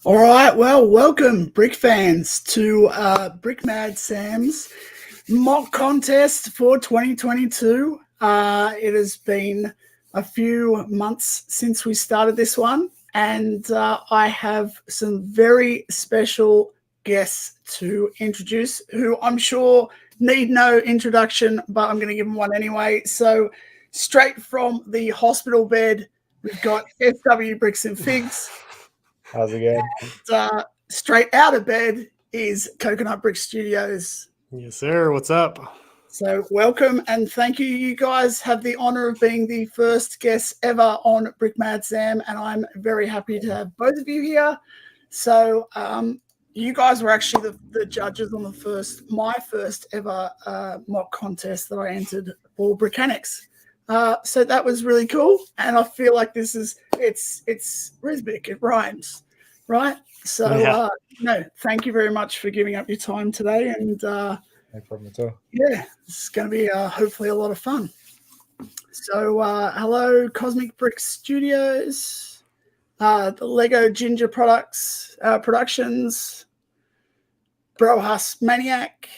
All right, well, welcome, Brick fans, to Brickmad Sam's mock contest for 2022. It has been a few months since we started this one, and I have some very special guests to introduce who I'm sure need no introduction, but I'm going to give them one anyway. So, straight from the hospital bed, we've got SW Bricks and Figs. How's it going? And, straight out of bed is Coconut Brick Studios. Yes, sir. What's up? So welcome and thank you. You guys have the honor of being the first guests ever on Brickmad Sam, and I'm very happy to have both of you here. So you guys were actually the judges on my first ever mock contest that I entered for Brickanics. So that was really cool, and I feel like it's rhythmic, it rhymes, right? So no, thank you very much for giving up your time today, and No problem at all. yeah, it's going to be hopefully a lot of fun. So hello, Cosmic Brick Studios, the Lego Ginger Productions, Brohus Maniac,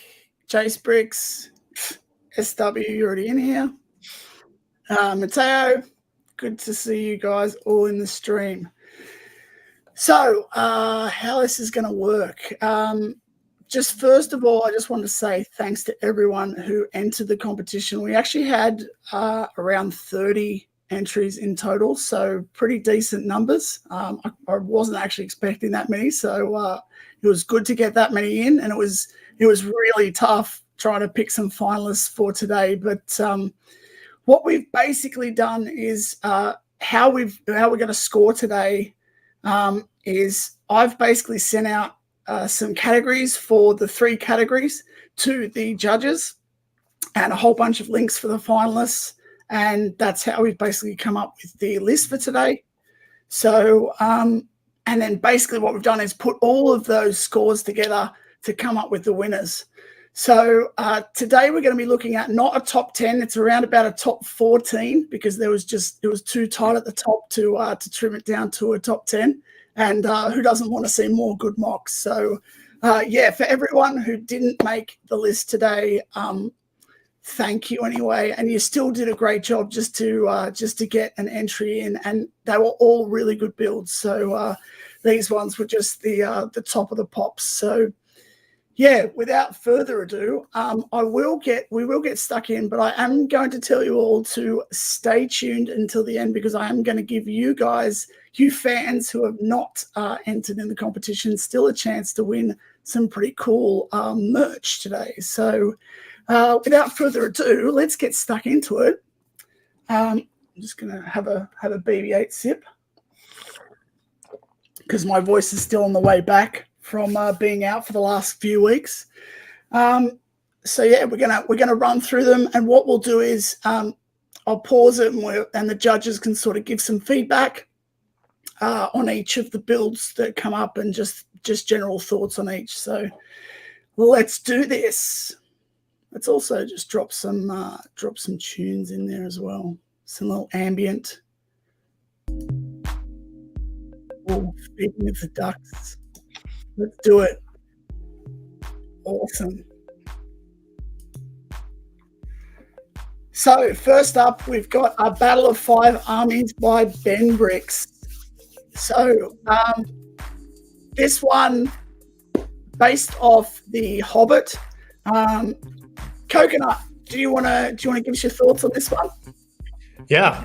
Jace Bricks, SW, you're already in here. Mateo, good to see you guys all in the stream. So how this is going to work. Just first of all, I just want to say thanks to everyone who entered the competition. We actually had around 30 entries in total, so pretty decent numbers. I wasn't actually expecting that many, so it was good to get that many in, and it was really tough trying to pick some finalists for today. But what we've basically done is how we're going to score today is I've basically sent out some categories for the 3 categories to the judges and a whole bunch of links for the finalists, and that's how we've basically come up with the list for today. So and then basically what we've done is put all of those scores together to come up with the winners. So today we're going to be looking at not a top 10, it's around about a top 14, because it was too tight at the top to trim it down to a top 10. And who doesn't want to see more good mocks? So yeah, for everyone who didn't make the list today, thank you anyway. And you still did a great job just to get an entry in, and they were all really good builds. So these ones were just the top of the pops. So yeah, without further ado, we will get stuck in, but I am going to tell you all to stay tuned until the end, because I am going to give you guys, you fans who have not entered in the competition, still a chance to win some pretty cool merch today. So without further ado, let's get stuck into it. I'm just going to have a BB-8 sip, because my voice is still on the way back from being out for the last few weeks. So yeah, we're gonna run through them, and what we'll do is I'll pause it, and the judges can sort of give some feedback on each of the builds that come up, and just general thoughts on each. So let's do this. Let's also just drop some tunes in there as well, some little ambient. Oh, speaking of the ducks. Let's do it. Awesome. So first up, we've got a Battle of 5 Armies by Ben Bricks. So this one, based off The Hobbit. Coconut, do you want to give us your thoughts on this one? Yeah.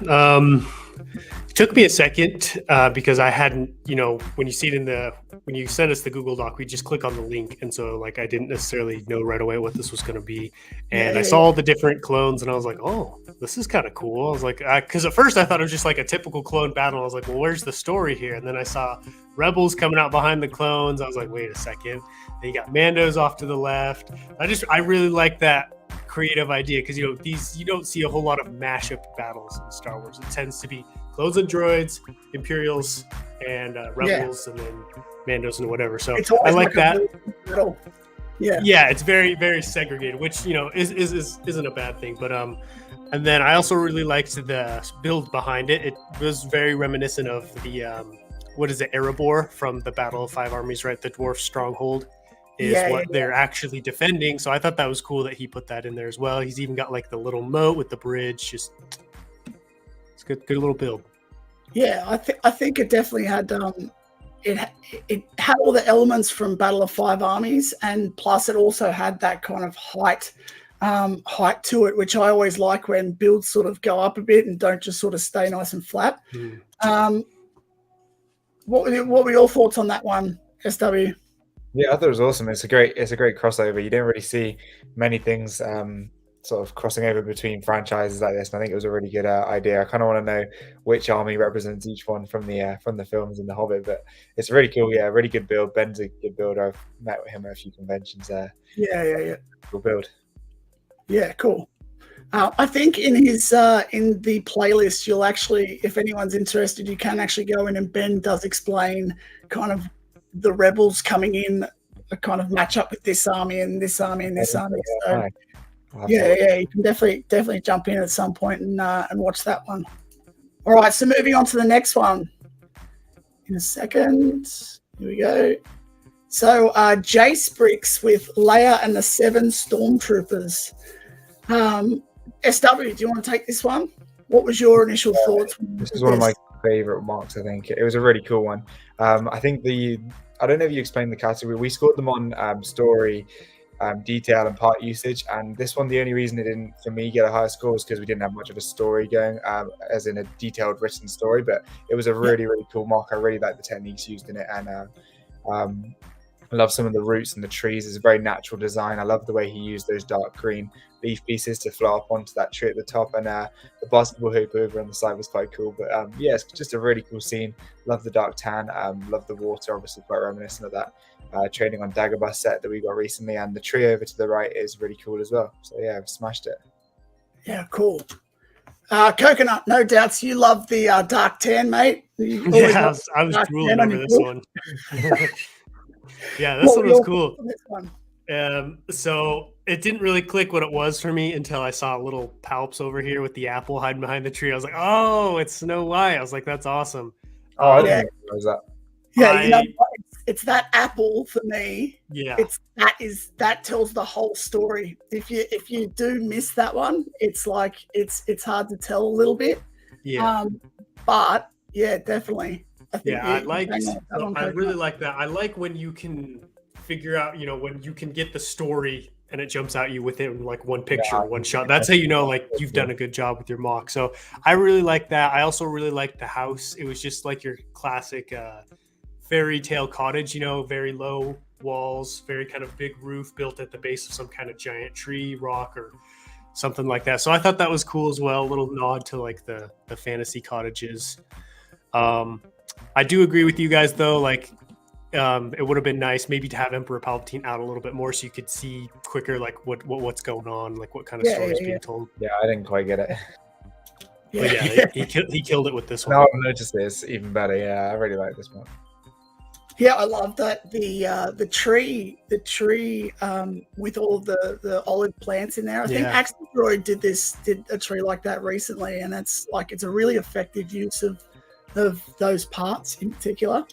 It took me a second because I hadn't, when you see it when you send us the Google Doc, we just click on the link. And so like, I didn't necessarily know right away what this was going to be. And I saw the different clones and I was like, oh, this is kind of cool. I was like, because at first I thought it was just like a typical clone battle. I was like, well, where's the story here? And then I saw rebels coming out behind the clones. I was like, wait a second. And you got Mandos off to the left. I really like that creative idea, because you don't see a whole lot of mashup battles in Star Wars. It tends to be clones and droids, Imperials, and rebels, and then Mandos and whatever. So I like that. Yeah, it's very, very segregated, which isn't a bad thing. But and then I also really liked the build behind it. It was very reminiscent of the what is it, Erebor from the Battle of Five Armies, right? The dwarf stronghold is what they're actually defending. So I thought that was cool that he put that in there as well. He's even got like the little moat with the bridge. Just it's good little build. Yeah, I think it definitely had it had all the elements from Battle of Five Armies, and plus it also had that kind of height to it, which I always like when builds sort of go up a bit and don't just sort of stay nice and flat. What were your thoughts on that one, SW? Yeah, I thought it was awesome. It's a great crossover. You don't really see many things sort of crossing over between franchises like this, and I think it was a really good idea. I kind of want to know which army represents each one from the films and the Hobbit, but it's really cool. Yeah, really good build. Ben's a good builder. I've met with him at a few conventions there. Yeah. Cool build. Yeah, cool. I think in his in the playlist, you'll actually, if anyone's interested, you can actually go in, and Ben does explain kind of the rebels coming in, a kind of match up with this army and this army and this army. So yeah, you can definitely jump in at some point and watch that one. All right, so moving on to the next one in a second. Here we go. So Jace Bricks with Leia and the 7 Stormtroopers. SW, do you want to take this one? What was your initial thoughts? This is one of my favorite MOCs. I think it was a really cool one. I think I don't know if you explained the category. We scored them on story, detail, and part usage. And this one, the only reason it didn't, for me, get a higher score was because we didn't have much of a story going, as in a detailed written story. But it was a really cool MOC. I really like the techniques used in it, and I love some of the roots and the trees. It's a very natural design. I love the way he used those dark green leaf pieces to flow up onto that tree at the top, and the basketball hoop over on the side was quite cool. But yeah, it's just a really cool scene. Love the dark tan. Love the water, obviously quite reminiscent of that training on Dagobah set that we got recently, and the tree over to the right is really cool as well. So yeah, I've smashed it. Yeah, cool. Coconut, no doubts you love the dark tan, mate. Yeah, I was drooling over this one. Yeah, this one was cool. So it didn't really click what it was for me until I saw little palps over here with the apple hiding behind the tree. I was like, oh, it's Snow White. I was like, that's awesome. Oh, I didn't realize that. Yeah, you know, it's that apple for me. Yeah, that tells the whole story. If you do miss that one, it's like it's hard to tell a little bit. Yeah. But yeah, definitely. I really like that. I like when you can figure out, when you can get the story and it jumps out you within like one picture, one shot. That's how you know like you've done a good job with your MOC. So I really like that. I also really liked the house. It was just like your classic fairy tale cottage, very low walls, very kind of big roof built at the base of some kind of giant tree, rock, or something like that. So I thought that was cool as well. A little nod to like the fantasy cottages. I do agree with you guys though, like it would have been nice maybe to have Emperor Palpatine out a little bit more so you could see quicker like what's going on, like what kind of stories being told. Yeah, I didn't quite get it. But yeah, he killed it with this one. Now I've noticed this even better. Yeah, I really like this one. Yeah, I love that the tree with all of the olive plants in there. I think Axel Droid did a tree like that recently, and it's a really effective use of those parts in particular.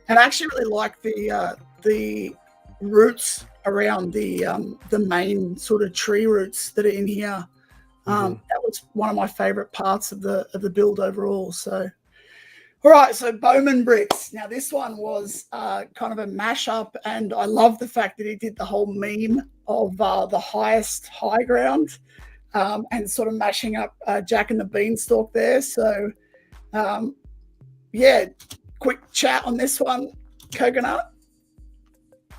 And I actually really like the roots around the main sort of tree roots that are in here. That was one of my favorite parts of the build overall. So, all right, so Bowman Bricks. Now this one was kind of a mashup, and I love the fact that he did the whole meme of the highest high ground, and sort of mashing up Jack and the Beanstalk there. So, yeah, quick chat on this one, Coconut.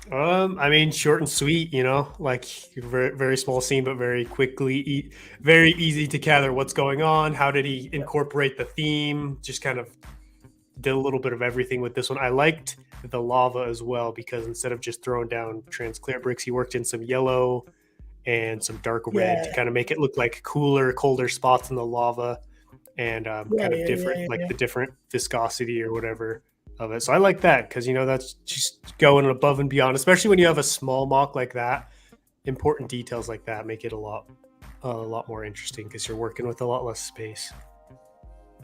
I mean, short and sweet, like very, very small scene, but very quickly, very easy to gather what's going on. How did he incorporate the theme? Just kind of did a little bit of everything with this one. I liked the lava as well, because instead of just throwing down transclear bricks, he worked in some yellow and some dark red to kind of make it look like cooler, colder spots in the lava, and kind of different, the different viscosity or whatever of it. So I like that, because that's just going above and beyond, especially when you have a small MOC like that. Important details like that make it a lot more interesting, because you're working with a lot less space.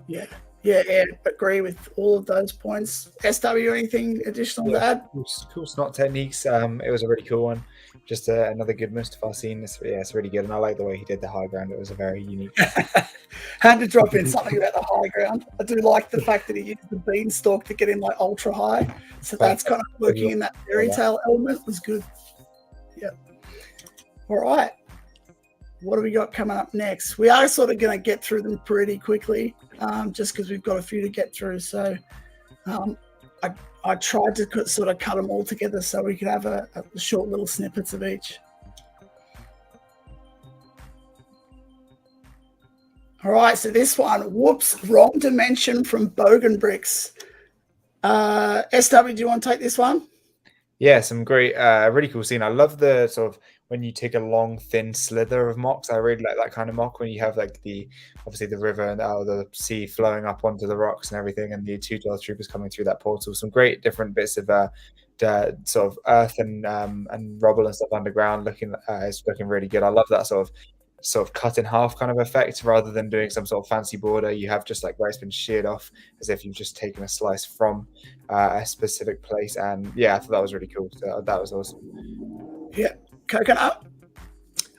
Yeah, Yeah, agree with all of those points. SW, anything additional to add? Cool snot techniques. It was a really cool one. Just another good Mustafar scene. It's really good, and I like the way he did the high ground. It was a very unique. Had to drop in something about the high ground. I do like the fact that he used the beanstalk to get him like ultra high. So that's kind of working in that fairy tale element was good. Yep. All right. What do we got coming up next? We are sort of going to get through them pretty quickly, just because we've got a few to get through. So I tried to sort of cut them all together so we could have a short little snippets of each. All right, so this one, whoops, wrong dimension from Bogan Bricks. SW, do you want to take this one? Yeah, some great, really cool scene. I love the sort of when you take a long, thin slither of mocks. I really like that kind of mock when you have like obviously the river and the sea flowing up onto the rocks and everything, and the two Stormtroopers coming through that portal. Some great different bits of sort of earth and rubble and stuff underground. It's looking really good. I love that sort of cut in half kind of effect rather than doing some sort of fancy border. You have just like where it's been sheared off as if you've just taken a slice from a specific place. And yeah, I thought that was really cool. So that was awesome. Yeah. Coconut.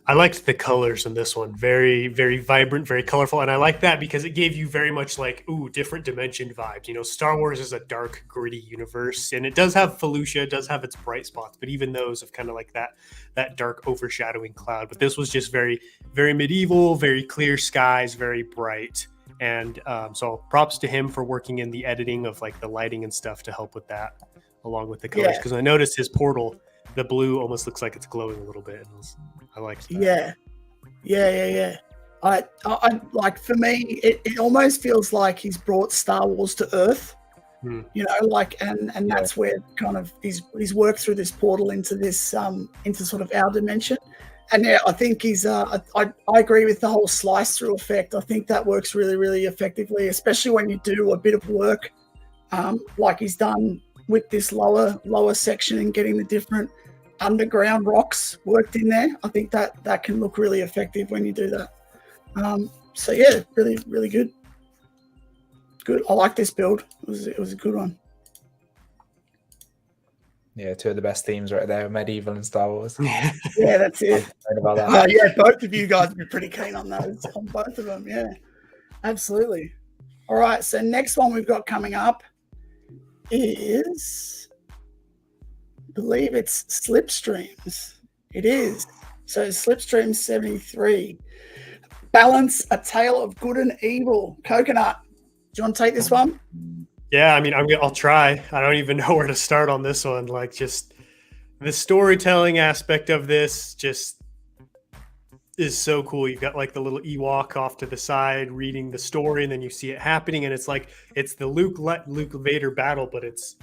I liked the colors in this one. Very, very vibrant, very colorful. And I like that because it gave you very much like, different dimension vibes. You know, Star Wars is a dark, gritty universe, and it does have Felucia, it does have its bright spots, but even those have kind of like that dark overshadowing cloud. But this was just very, very medieval, very clear skies, very bright. And so props to him for working in the editing of like the lighting and stuff to help with that, along with the colors. Because I noticed his portal, the blue almost looks like it's glowing a little bit. I liked that. Yeah. I like, for me, it almost feels like he's brought Star Wars to Earth. You know, like, and that's where kind of he's worked through this portal into this into sort of our dimension. And yeah, I think I agree with the whole slice through effect. I think that works really, really effectively, especially when you do a bit of work like he's done with this lower section and getting the different underground rocks worked in there. I think that can look really effective when you do that. So yeah, really, really good. Good. I like this build. It was a good one. Yeah, two of the best themes right there, medieval and Star Wars. Yeah, that's it. About that. Yeah, both of you guys would be pretty keen on those, on both of them. Yeah, absolutely. All right, so next one we've got coming up is, I believe it's Slipstreams. It is. So Slipstream 73. Balance, A Tale of Good and Evil. Coconut, do you want to take this one? Yeah, I mean, I'll try. I don't even know where to start on this one. Like, just the storytelling aspect of this just is so cool. You've got like the little Ewok off to the side reading the story, and then you see it happening, and it's like it's the Luke Vader battle, but it's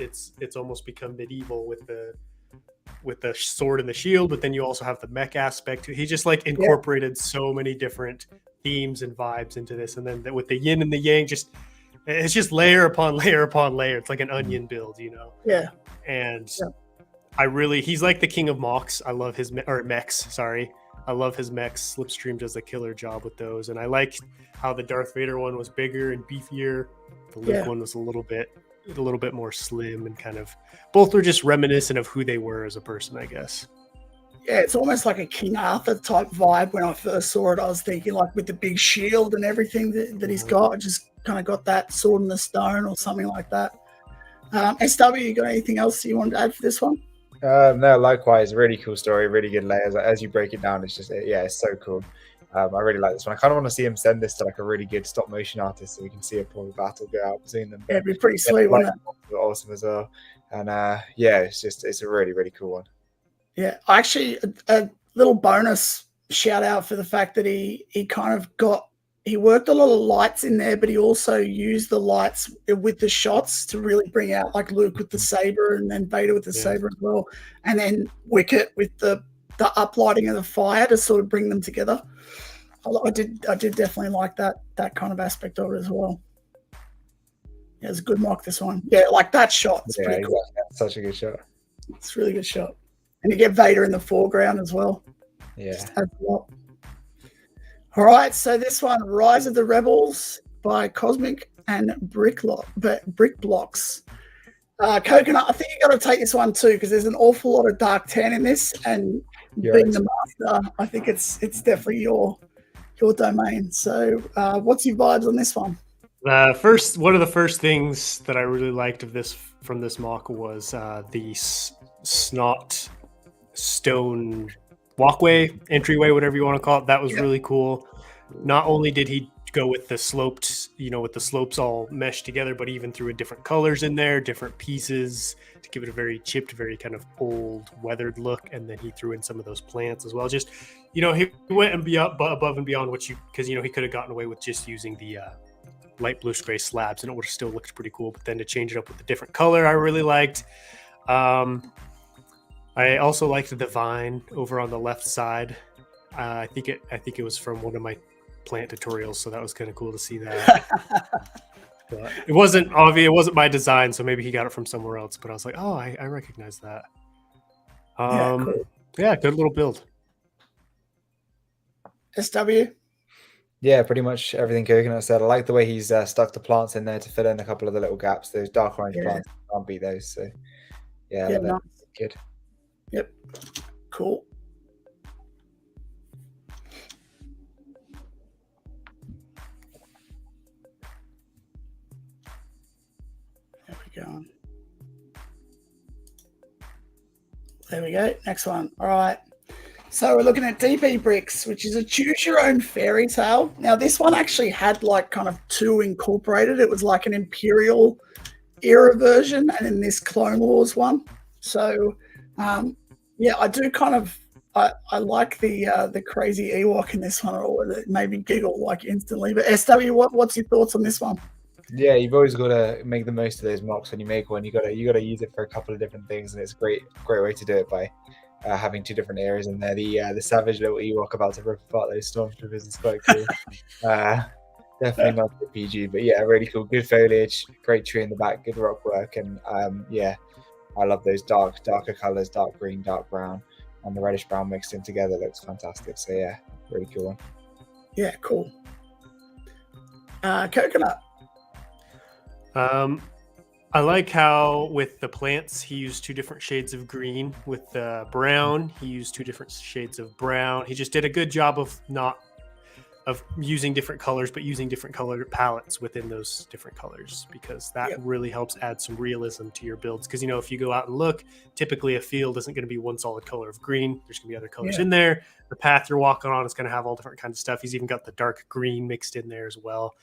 almost become medieval with the sword and the shield. But then you also have the mech aspect. He just like incorporated so many different themes and vibes into this, and then with the yin and the yang, it's just layer upon layer upon layer. It's like an onion build, you know. Yeah. And he's like the king of mechs. I love his mechs. Sorry. I love his mechs. Slipstream does a killer job with those. And I like how the Darth Vader one was bigger and beefier. The Luke one was a little bit more slim, and kind of both were just reminiscent of who they were as a person, I guess. Yeah, it's almost like a King Arthur type vibe. When I first saw it, I was thinking like with the big shield and everything that he's got, I just kind of got that sword in the stone or something like that. SW, you got anything else you want to add for this one? No, likewise. Really cool story, really good layers. As you break it down, it's just, it's so cool. I really like this one. I kind of want to see him send this to like a really good stop motion artist so we can see a proper battle go out between them. Yeah, it'd be pretty sweet, wouldn't it? Awesome as well. And it's a really, really cool one. Yeah, actually, a little bonus shout out for the fact that he kind of he worked a lot of lights in there, but he also used the lights with the shots to really bring out like Luke with the saber, and then Vader with the saber as well, and then Wicket with the uplighting of the fire to sort of bring them together. I did definitely like that kind of aspect of it as well. Yeah, it's a good mock, this one. Yeah, like that shot. It's pretty cool. That's such a good shot. It's a really good shot. And you get Vader in the foreground as well. Yeah. Just adds a lot. All right, so this one, Rise of the Rebels. by Cosmic and Brick Blocks. Coconut, I think you got to take this one too because there's an awful lot of dark tan in this, and being the master, I think it's definitely your domain. So, what's your vibes on this one? One of the first things that I really liked of this from this MOC was the snot stone walkway, entryway, whatever you want to call it. That was really cool. Not only did he go with the sloped, with the slopes all meshed together, but even threw in different colors in there, different pieces to give it a very chipped, very kind of old, weathered look. And then he threw in some of those plants as well. Just, he went above and beyond because he could have gotten away with just using the light bluish gray slabs and it would have still looked pretty cool. But then to change it up with a different color, I really liked. I also liked the vine over on the left side. I think it was from one of my plant tutorials, so that was kind of cool to see that. But it wasn't obvious, it wasn't my design, so maybe he got it from somewhere else, but I was like, oh, I recognize that. Cool. Yeah, good little build. SW? Yeah, pretty much everything Coconut said. I like the way he's stuck the plants in there to fill in a couple of the little gaps. Those dark orange plants, can't beat those. So yeah, nice. Good. Yep, cool. Going. There we go. Next one. All right. So we're looking at DP Bricks, which is a choose your own fairy tale. Now this one actually had like kind of two incorporated. It was like an Imperial era version and then this Clone Wars one. So yeah, I do kind of I like the crazy Ewok in this one, or it made me giggle like instantly. But SW, what's your thoughts on this one? Yeah, you've always got to make the most of those MOCs when you make one. You got to use it for a couple of different things, and it's a great way to do it by having two different areas in there. The savage little Ewok about to rip apart those Stormtroopers is quite cool. Definitely not the PG, but yeah, really cool. Good foliage, great tree in the back, good rock work, and yeah, I love those darker colors, dark green, dark brown, and the reddish brown mixed in together looks fantastic. So yeah, really cool one. Yeah, cool. Coconut. I like how with the plants he used two different shades of green. With the brown, he used two different shades of brown. He just did a good job of using different colors, but using different color palettes within those different colors, because that really helps add some realism to your builds. Because if you go out and look, typically a field isn't going to be one solid color of green. There's going to be other colors in there. The path you're walking on is going to have all different kinds of stuff. He's even got the dark green mixed in there as well.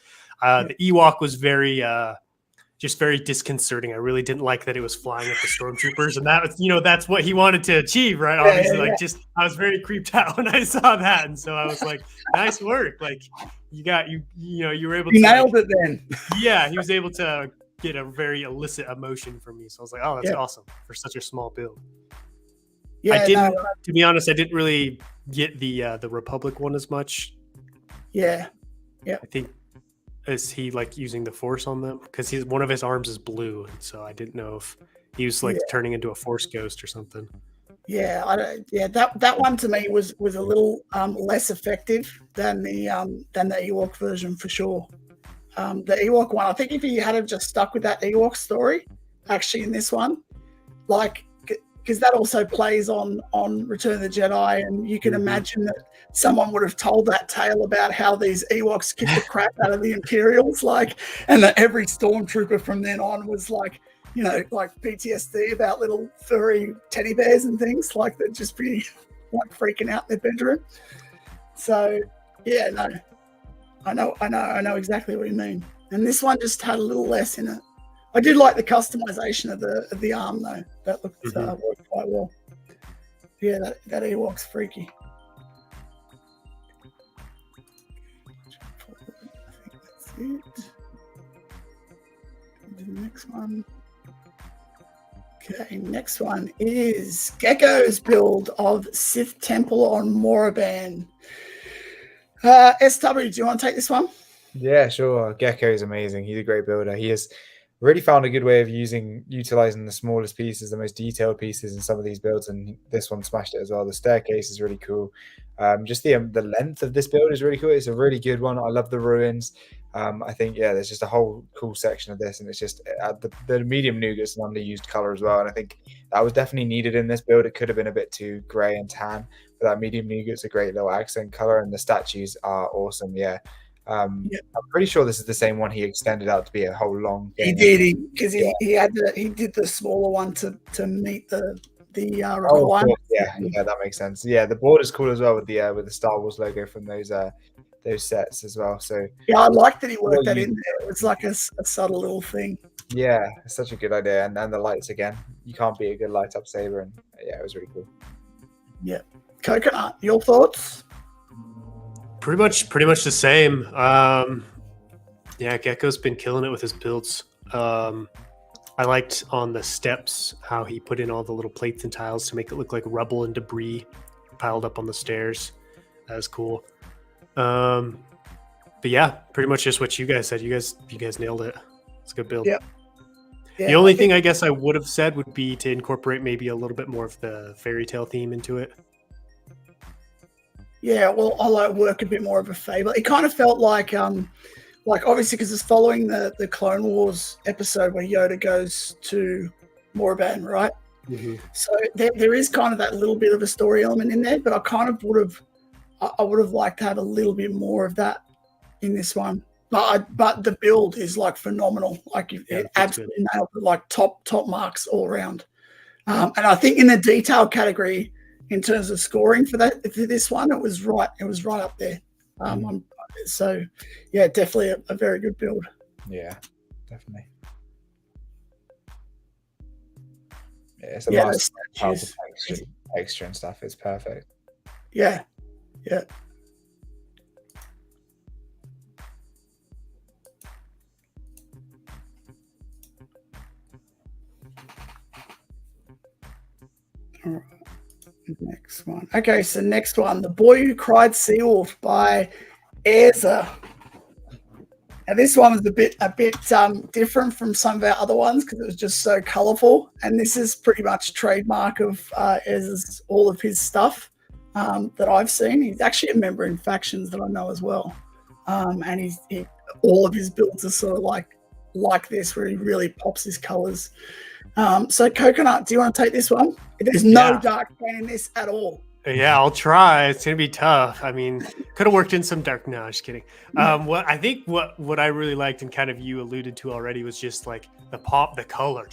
The Ewok was very disconcerting. I really didn't like that it was flying at the Stormtroopers, and that was, that's what he wanted to achieve, right? Obviously, I was very creeped out when I saw that, and so I was like, nice work. Like, you were able to nailed it then. Yeah, he was able to get a very illicit emotion from me. So I was like, oh, that's awesome for such a small build. Yeah, to be honest, I didn't really get the Republic one as much. Yeah. I think. Is he like using the Force on them? Because one of his arms is blue, and so I didn't know if he was like turning into a Force ghost or something. Yeah, that one to me was a little less effective than the Ewok version for sure. The Ewok one, I think if he had just stuck with that Ewok story, actually in this one, like, because that also plays on Return of the Jedi, and you can imagine that someone would have told that tale about how these Ewoks kicked the crap out of the Imperials, and that every Stormtrooper from then on was like PTSD about little furry teddy bears and things, like they'd just be like freaking out in their bedroom. So yeah, no, I know exactly what you mean. And this one just had a little less in it. I did like the customization of the arm though. That looked worked quite well. Yeah, that Ewok's freaky. I think that's it. The next one. Okay, next one is Gecko's build of Sith Temple on Moraban. SW, do you want to take this one? Yeah, sure. Gecko is amazing. He's a great builder. He is really found a good way of utilizing the smallest pieces, the most detailed pieces in some of these builds, and this one smashed it as well. The staircase is really cool. Just the length of this build is really cool. It's a really good one. I love the ruins. I think there's just a whole cool section of this, and it's just the medium nougat's an underused color as well, and I think that was definitely needed in this build. It could have been a bit too grey and tan, but that medium nougat's a great little accent color, and the statues are awesome. I'm pretty sure this is the same one he extended out to be a whole long thing. He did, because he did the smaller one to meet the requirement. Yeah, that makes sense. Yeah, the board is cool as well with the Star Wars logo from those sets as well. So I like that he worked that in there. It was like a subtle little thing. Yeah, it's such a good idea, and the lights again. You can't beat a good light up saber, and it was really cool. Yeah, Coconut, your thoughts? Pretty much the same. Gecko's been killing it with his builds. I liked on the steps how he put in all the little plates and tiles to make it look like rubble and debris piled up on the stairs. That was cool. But yeah, pretty much just what you guys said. You guys nailed it. It's a good build. Yep. Yeah, the only thing I guess I would have said would be to incorporate maybe a little bit more of the fairy tale theme into it. Yeah, well, I like work a bit more of a fable. It kind of felt like obviously because it's following the Clone Wars episode where Yoda goes to Moraban, right? Mm-hmm. So there is kind of that little bit of a story element in there, but I would have liked to have a little bit more of that in this one. But the build is like phenomenal. Like it absolutely nailed it, like top marks all around. And I think in the detail category, in terms of scoring for this one, it was right up there. So yeah, definitely a very good build. Yeah, definitely. Yeah, it's a nice texture and stuff. It's perfect. Yeah. All right. Next one. Okay, so next one, The Boy Who Cried Seawolf by Airza. Now this one was a bit different from some of our other ones because it was just so colourful, and this is pretty much trademark of Airza's all of his stuff that I've seen. He's actually a member in factions that I know as well, and all of his builds are sort of like this, where he really pops his colours. So Coconut, do you want to take this one? There's no dark paint in this at all. Yeah, I'll try. It's gonna be tough. I mean, could have worked in some dark. No, just kidding. What I really liked and kind of you alluded to already was just like the color.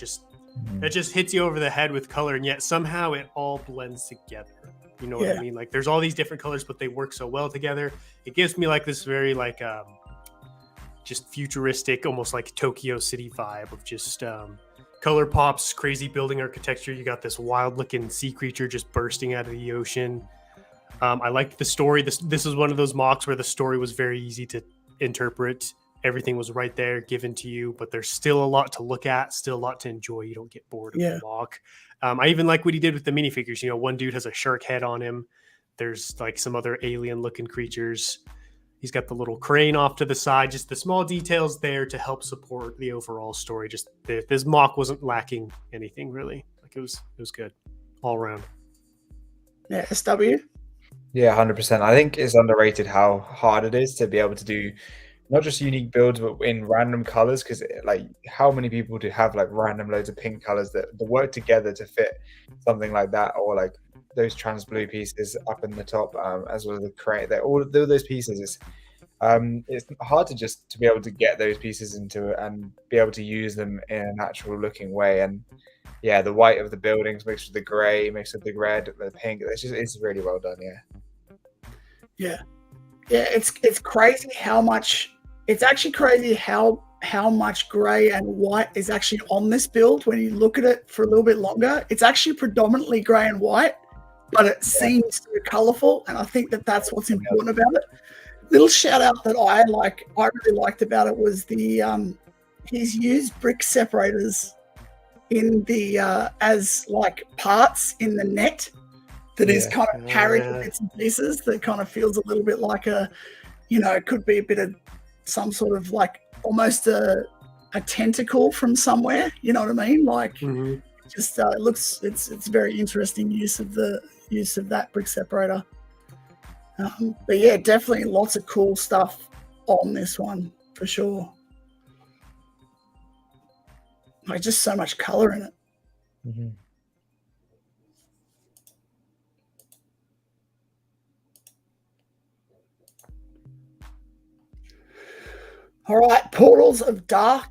It just hits you over the head with color, and yet somehow it all blends together. You know what I mean? Like there's all these different colors, but they work so well together. It gives me like this very like just futuristic, almost like Tokyo City vibe of just color pops, crazy building architecture. You got this wild looking sea creature just bursting out of the ocean. I liked the story. This is one of those MOCs where the story was very easy to interpret. Everything was right there given to you, but there's still a lot to look at, still a lot to enjoy. You don't get bored of the MOC. I even like what he did with the minifigures. You know, one dude has a shark head on him. There's like some other alien looking creatures. He's got the little crane off to the side, just the small details there to help support the overall story. Just this MOC wasn't lacking anything really. Like it was good all around. Yeah, SW. Yeah, 100%. I think it's underrated how hard it is to be able to do not just unique builds, but in random colors. Because like, how many people do have like random loads of pink colors that work together to fit something like that, or like those trans blue pieces up in the top, as well as the crate. All those pieces. It's hard to be able to get those pieces into it and be able to use them in a natural looking way. And yeah, the white of the buildings mixed with the grey, mixed with the red, the pink. It's really well done. Yeah. It's crazy how much. It's actually crazy how much grey and white is actually on this build. When you look at it for a little bit longer, it's actually predominantly grey and white, but it seems so colourful, and I think that's what's important about it. Little shout out that I really liked about it was the he's used brick separators in the as like parts in the net that is kind of carrying bits and pieces that kind of feels a little bit like it could be a bit of some sort of like almost a a tentacle from somewhere. You know what I mean? Like, Mhm. just it looks, it's very interesting use of that brick separator. But yeah, definitely lots of cool stuff on this one for sure. Like, just so much color in it. Mm-hmm. All right, Portals of Darth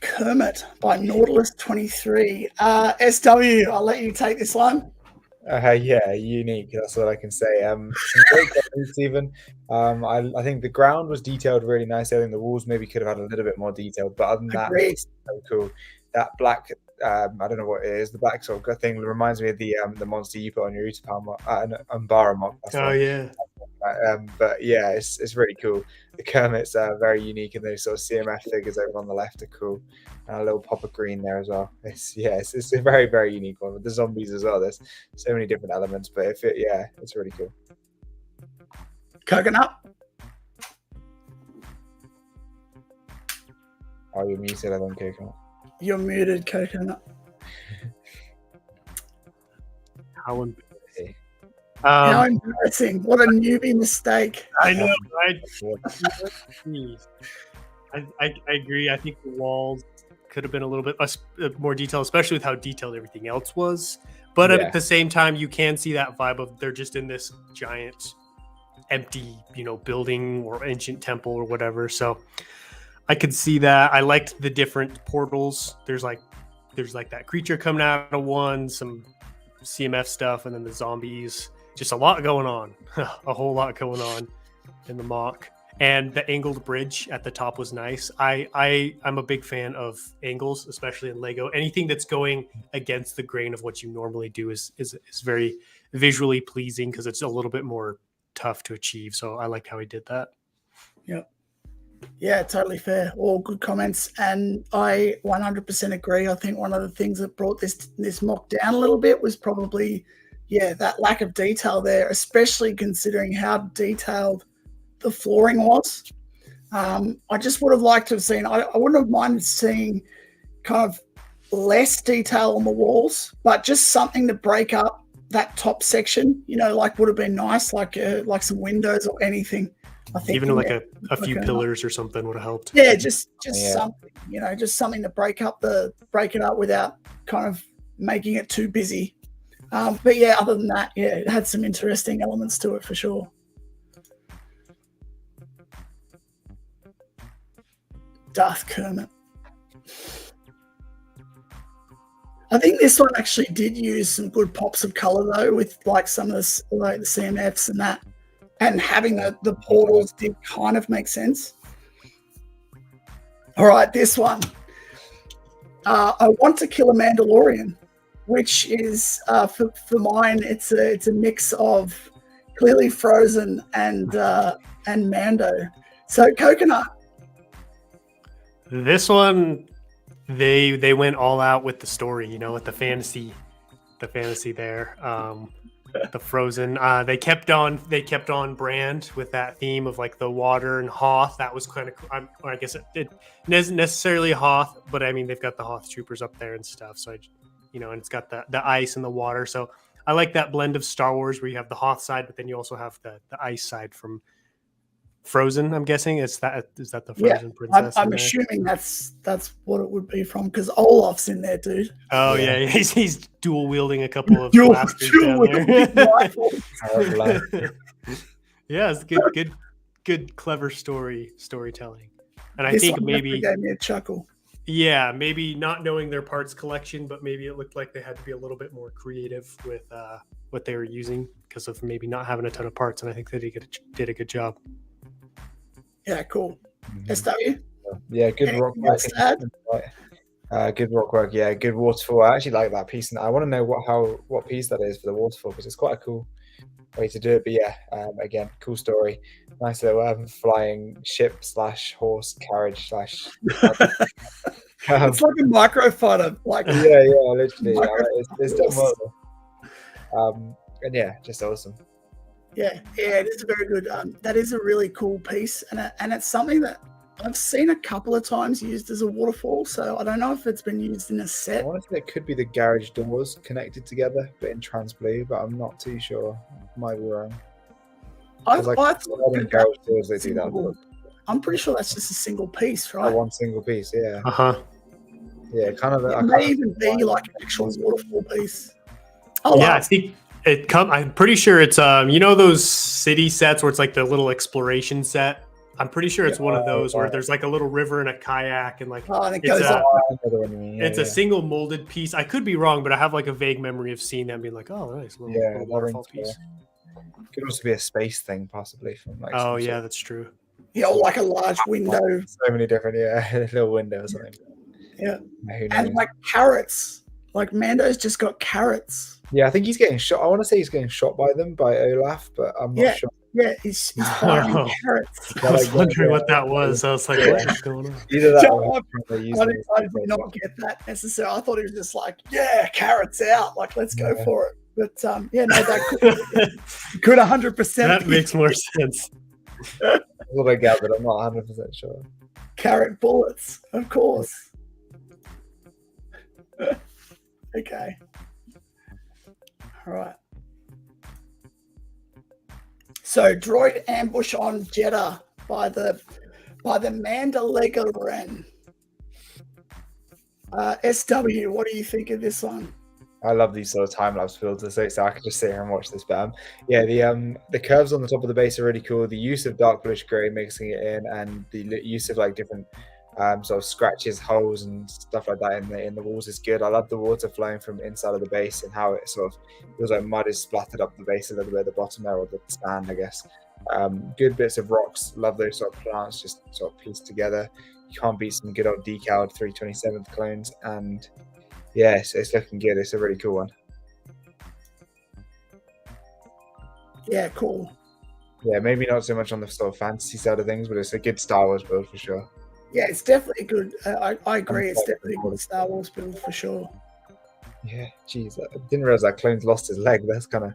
Kermit by Nautilus23. SW, I'll let you take this one. Yeah, unique. That's what I can say. Some great techniques even. I think the ground was detailed really nicely. I think the walls maybe could have had a little bit more detail, but other than that, Agreed. so cool. That black, I don't know what it is. The black sort of thing reminds me of the monster you put on your Umbara MOC. Oh yeah. But yeah, it's really cool. The Kermits are very unique, and those sort of CMF figures over on the left are cool, and a little pop of green there as well. It's a very, very unique one with the zombies as well. There's so many different elements, but it's really cool. Coconut. Oh, you're muted, I think, Coconut. You're muted, Coconut. How embarrassing. How embarrassing. What a newbie mistake. I know, right? I agree. I think the walls could have been a little bit more detailed, especially with how detailed everything else was. But at the same time, you can see that vibe of they're just in this giant, empty, building or ancient temple or whatever. So I could see that. I liked the different portals. There's like that creature coming out of one, some CMF stuff, and then the zombies. Just a lot going on, a whole lot going on in the MOC. And the angled bridge at the top was nice. I'm a big fan of angles, especially in Lego. Anything that's going against the grain of what you normally do is very visually pleasing because it's a little bit more tough to achieve. So I liked how he did that. Yep. Yeah, totally fair. All good comments. And I 100% agree. I think one of the things that brought this MOC down a little bit was probably, that lack of detail there, especially considering how detailed the flooring was. I just would have liked to have seen, I wouldn't have minded seeing kind of less detail on the walls, but just something to break up that top section, like would have been nice, like some windows or anything. I think even like a few pillars or something would have helped. Yeah, just something, just something to break it up without kind of making it too busy. But yeah, other than that, it had some interesting elements to it for sure. Darth Kermit. I think this one actually did use some good pops of color though, with like some of the CMFs and that, and having the portals did kind of make sense. All right, this one. I want to kill a Mandalorian, which is for mine. It's a mix of clearly Frozen and Mando. So Coconut. This one, they went all out with the story, with the fantasy there. The Frozen. They kept on brand with that theme of like the water and Hoth. That was kind of cool. I guess it isn't necessarily Hoth, but I mean they've got the Hoth troopers up there and stuff. So and it's got the ice and the water. So I like that blend of Star Wars where you have the Hoth side, but then you also have the ice side from Frozen. I'm guessing is that the Frozen princess? I'm assuming that's what it would be from, because Olaf's in there, dude. Oh yeah, he's dual wielding a couple of blasters down there. Yeah, it's good, clever storytelling, and I think maybe gave me a chuckle. Yeah, maybe not knowing their parts collection, but maybe it looked like they had to be a little bit more creative with what they were using because of maybe not having a ton of parts, and I think they did a good job. Yeah, cool. SW? Yeah, good rock work. Good rock work. Yeah, good waterfall. I actually like that piece, and I want to know what piece that is for the waterfall because it's quite a cool way to do it. But yeah, again, cool story. Nice little flying ship / horse carriage / it's like a microfighter. Like yeah, literally. It's done well. And yeah, just awesome. Yeah, it is a very good. That is a really cool piece, and it's something that I've seen a couple of times used as a waterfall, so I don't know if it's been used in a I set. want to say it could be the garage doors connected together, but in trans blue, but I'm not too sure. Might be wrong. I Like, thought in garage doors, they do that. single- I'm pretty sure that's just a single piece, Oh, right? one single piece, yeah. Uh-huh. Kind of. It may even be like an actual waterfall piece. Oh, Yeah, wow. I think I'm pretty sure it's those city sets where it's like the little exploration set. I'm pretty sure it's one of those where there's like a little river and a kayak and like Oh, and it it's goes a, up. it's a single molded piece. I could be wrong, but I have like a vague memory of seeing that and being like, oh, nice little waterfall piece. Could also be a space thing, possibly from like. Oh yeah, that's true. Yeah, or like a large window. So many different, little windows. Or something. Yeah, Who knows? and like carrots. Like Mando's just got carrots. Yeah, I think he's getting shot. I want to say he's getting shot by them, by Olaf, but I'm not sure. Yeah, he's firing carrots. I was wondering what that was. I was like, what is going on? Either that So or I did not get that necessarily. I thought he was just like, yeah, carrots out. Like, let's go for it. But no, that could 100%. That makes more sense. That's what I gathered. I'm not 100% sure. Carrot bullets, of course. Okay. All right. So, droid ambush on Jeddah by the Mandalorian. SW, what do you think of this one? I love these sort of time lapse filters, so I could just sit here and watch this. But yeah, the curves on the top of the base are really cool. The use of dark bluish grey mixing it in, and the use of like different sort of scratches, holes, and stuff like that in the walls is good. I love the water flowing from inside of the base and how it sort of feels like mud is splattered up the base a little bit at the bottom there, or the sand, I guess. Good bits of rocks. Love those sort of plants just sort of pieced together. You can't beat some good old decaled 327th clones, and yeah, it's looking good. It's a really cool one. Yeah, cool. Yeah, maybe not so much on the sort of fantasy side of things, but it's a good Star Wars build for sure. Yeah, it's definitely good. I agree. It's definitely a good Star Wars build for sure. Yeah, geez, I didn't realize that clone's lost his leg. That's kind of.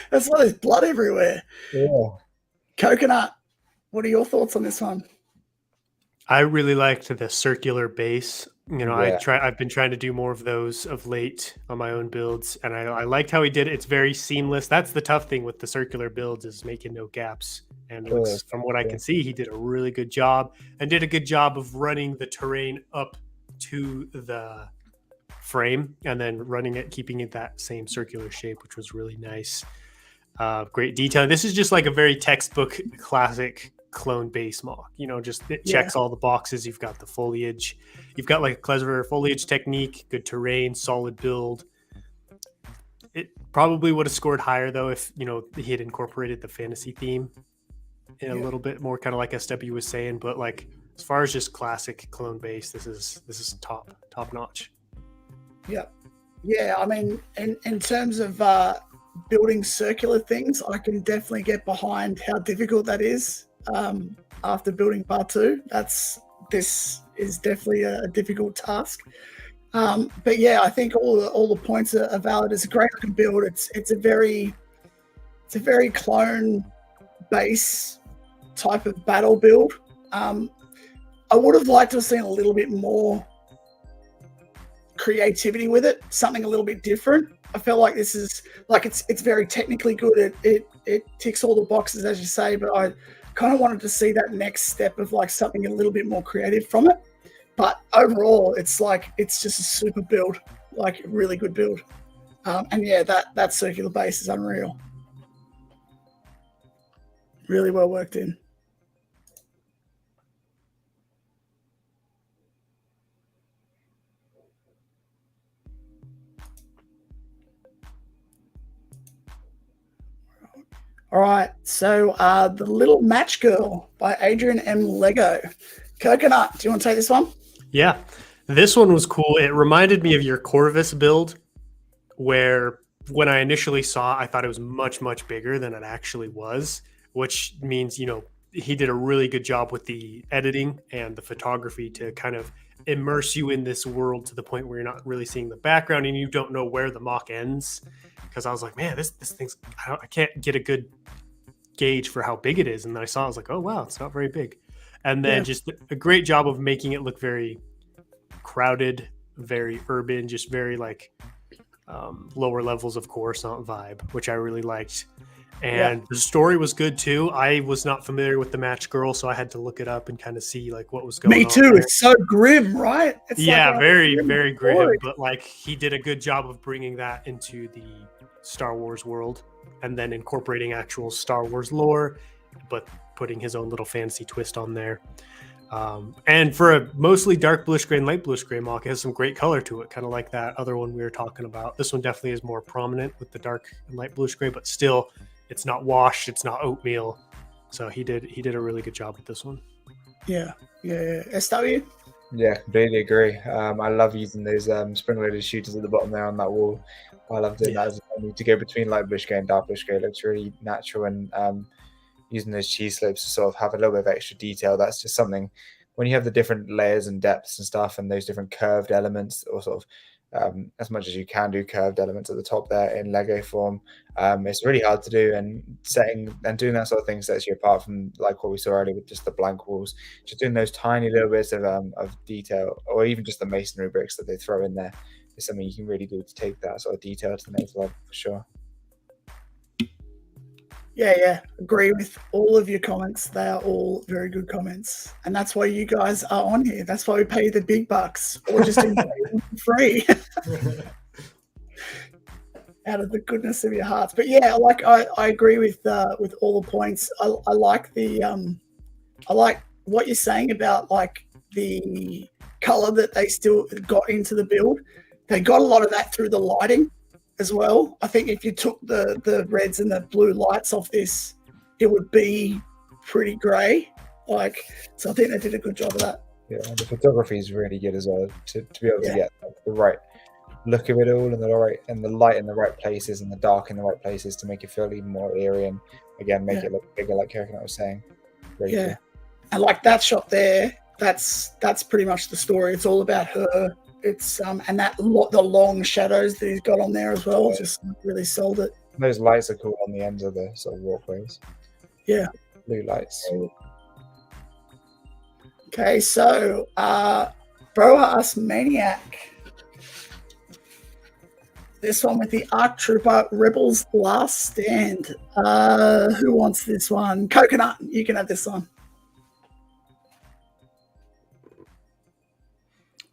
That's why there's blood everywhere. Yeah. Coconut, what are your thoughts on this one? I really liked the circular base. Yeah. I've been trying to do more of those of late on my own builds, and I liked how he did it. It's very seamless. That's the tough thing with the circular builds, is making no gaps. And it looks, from what I can see, he did a really good job, and did a good job of running the terrain up to the frame and then running it, keeping it that same circular shape, which was really nice. Great detail. This is just like a very textbook classic clone base MOC. Just it checks all the boxes. You've got the foliage, you've got like a clever foliage technique, good terrain, solid build. It probably would have scored higher though if he had incorporated the fantasy theme in a little bit more, kind of like SW was saying. But like as far as just classic clone base, this is top notch. Yeah, I mean, in terms of building circular things, I can definitely get behind how difficult that is. After building part 2, this is definitely a difficult task. But yeah, I think all the points are valid. It's a great looking build. It's a very clone base type of battle build. I would have liked to have seen a little bit more creativity with it, something a little bit different. I feel like this is like it's very technically good. It ticks all the boxes, as you say, but I kind of wanted to see that next step of like something a little bit more creative from it. But overall, it's just a super build, like really good build. And yeah, that circular base is unreal. Really well worked in. All right, so The Little Match Girl by Adrian M. Lego. Coconut, do you want to take this one? Yeah, this one was cool. It reminded me of your Corvus build, where when I initially saw, I thought it was much, much bigger than it actually was, which means, he did a really good job with the editing and the photography to kind of immerse you in this world to the point where you're not really seeing the background and you don't know where the MOC ends. Because I was like, man, this thing's, I can't get a good gauge for how big it is, and then I saw it, I was like, oh wow, it's not very big. And then just a great job of making it look very crowded, very urban, just very like lower levels of Coruscant vibe, which I really liked. And the story was good too. I was not familiar with the Match Girl, so I had to look it up and kind of see like what was going on. Me too. It's so grim, right? It's yeah, like very, very grim. But like he did a good job of bringing that into the Star Wars world and then incorporating actual Star Wars lore, but putting his own little fantasy twist on there. And for a mostly dark bluish gray and light bluish gray MOC, it has some great color to it, kind of like that other one we were talking about. This one definitely is more prominent with the dark and light bluish gray, but still, it's not washed, it's not oatmeal. So he did a really good job with this one. Yeah. SW? Yeah, completely agree. I love using those spring-loaded shooters at the bottom there on that wall. I love doing that as well. To go between light bluish gray and dark bluish gray looks really natural, and using those cheese slopes to sort of have a little bit of extra detail. That's just something when you have the different layers and depths and stuff, and those different curved elements, or sort of as much as you can do curved elements at the top there in Lego form. It's really hard to do, and setting and doing that sort of thing sets you apart from like what we saw earlier with just the blank walls. Just doing those tiny little bits of detail, or even just the masonry bricks that they throw in there, is something you can really do to take that sort of detail to the next level for sure. Yeah, agree with all of your comments. They are all very good comments, and that's why you guys are on here. That's why we pay you the big bucks, or just free out of the goodness of your hearts. But yeah, like I agree with all the points. I like the I like what you're saying about like the color that they still got into the build. They got a lot of that through the lighting as well. I think if you took the reds and the blue lights off this, it would be pretty grey. Like, so I think they did a good job of that. Yeah, the photography is really good as well to be able to get like, the right look of it all, and the light in the right places and the dark in the right places to make it feel even more eerie, and again make it look bigger, like Coconut was saying. Really cool. And like that shot there, that's pretty much the story. It's all about her. It's and that the long shadows that he's got on there as well just really sold it. Those lights are cool on the ends of the sort of walkways. Yeah, blue lights. Okay, so Broas Maniac, this one with the ARC Trooper Rebels Last Stand. Who wants this one? Coconut, you can have this one.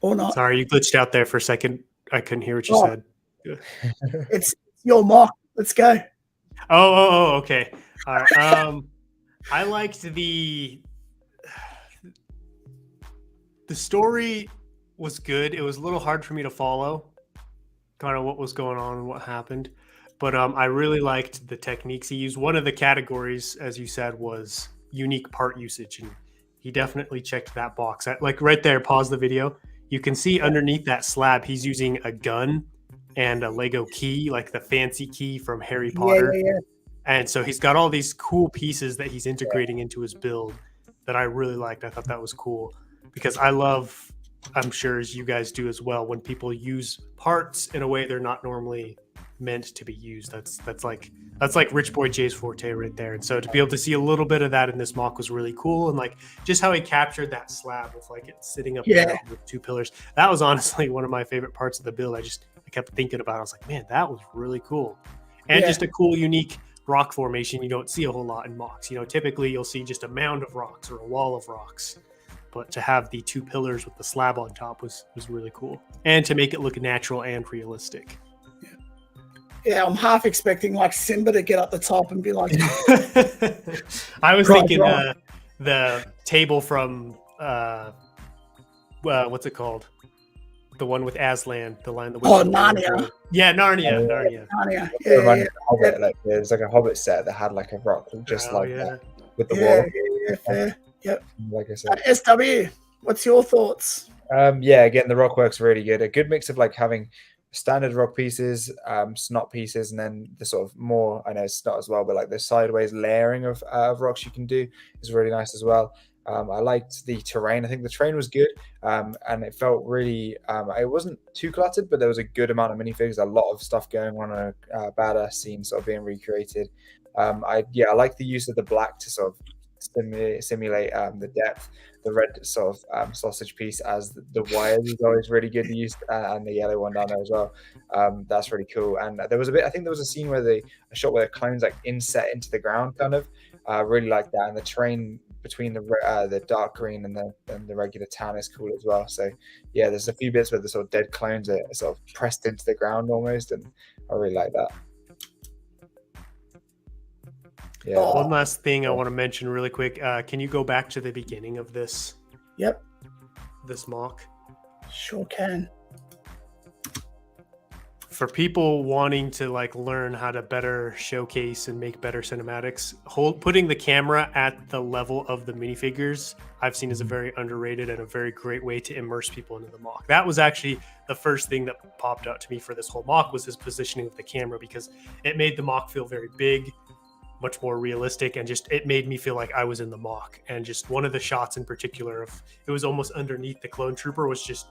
Or not. Sorry, you glitched out there for a second. I couldn't hear what you said. It's your MOC. Let's go. Oh, okay. All right. I liked the story was good. It was a little hard for me to follow kind of what was going on and what happened. But I really liked the techniques he used. One of the categories, as you said, was unique part usage. And he definitely checked that box. Like right there, pause the video. You can see underneath that slab, he's using a gun and a Lego key, like the fancy key from Harry Potter. Yeah. And so he's got all these cool pieces that he's integrating into his build that I really liked. I thought that was cool because I love, I'm sure as you guys do as well, when people use parts in a way they're not normally meant to be used. That's like Rich Boy Jay's forte right there. And so to be able to see a little bit of that in this MOC was really cool. And like just how he captured that slab with like it sitting up there with two pillars. That was honestly one of my favorite parts of the build. I kept thinking about it. I was like, man, that was really cool. And just a cool, unique rock formation you don't see a whole lot in MOCs. You know, typically you'll see just a mound of rocks or a wall of rocks. But to have the two pillars with the slab on top was really cool. And to make it look natural and realistic. Yeah, I'm half expecting like Simba to get up the top and be like. I was thinking the table from what's it called? The one with Aslan, the line that. Narnia. Yeah, Narnia. Narnia. Hobbit, like there's like a Hobbit set that had like a rock just that with the wall. Yeah, fair. Yep. Like I said. SW, what's your thoughts? Again, the rock work's really good. A good mix of like having standard rock pieces, snot pieces, and then the sort of more, I know it's not as well, but like the sideways layering of rocks you can do is really nice as well. I liked the terrain. I think the terrain was good, and it felt really, it wasn't too cluttered, but there was a good amount of minifigs, a lot of stuff going on, a badass scene sort of being recreated. I like the use of the black to sort of simulate the depth. The red sort of sausage piece as the wires is always really good to use, and the yellow one down there as well. That's really cool. And there was I think there was a scene where a shot where the clones like inset into the ground, kind of. Really like that, and the terrain between the dark green and the regular tan is cool as well. So yeah, there's a few bits where the sort of dead clones are sort of pressed into the ground almost, and I really like that. Yeah. One last thing I want to mention really quick. Can you go back to the beginning of this? Yep. This MOC? Sure can. For people wanting to like learn how to better showcase and make better cinematics, putting the camera at the level of the minifigures, I've seen as a very underrated and a very great way to immerse people into the MOC. That was actually the first thing that popped out to me for this whole MOC, was his positioning of the camera, because it made the MOC feel very big, much more realistic, and just it made me feel like I was in the MOC. And just one of the shots in particular, of it was almost underneath the clone trooper, was just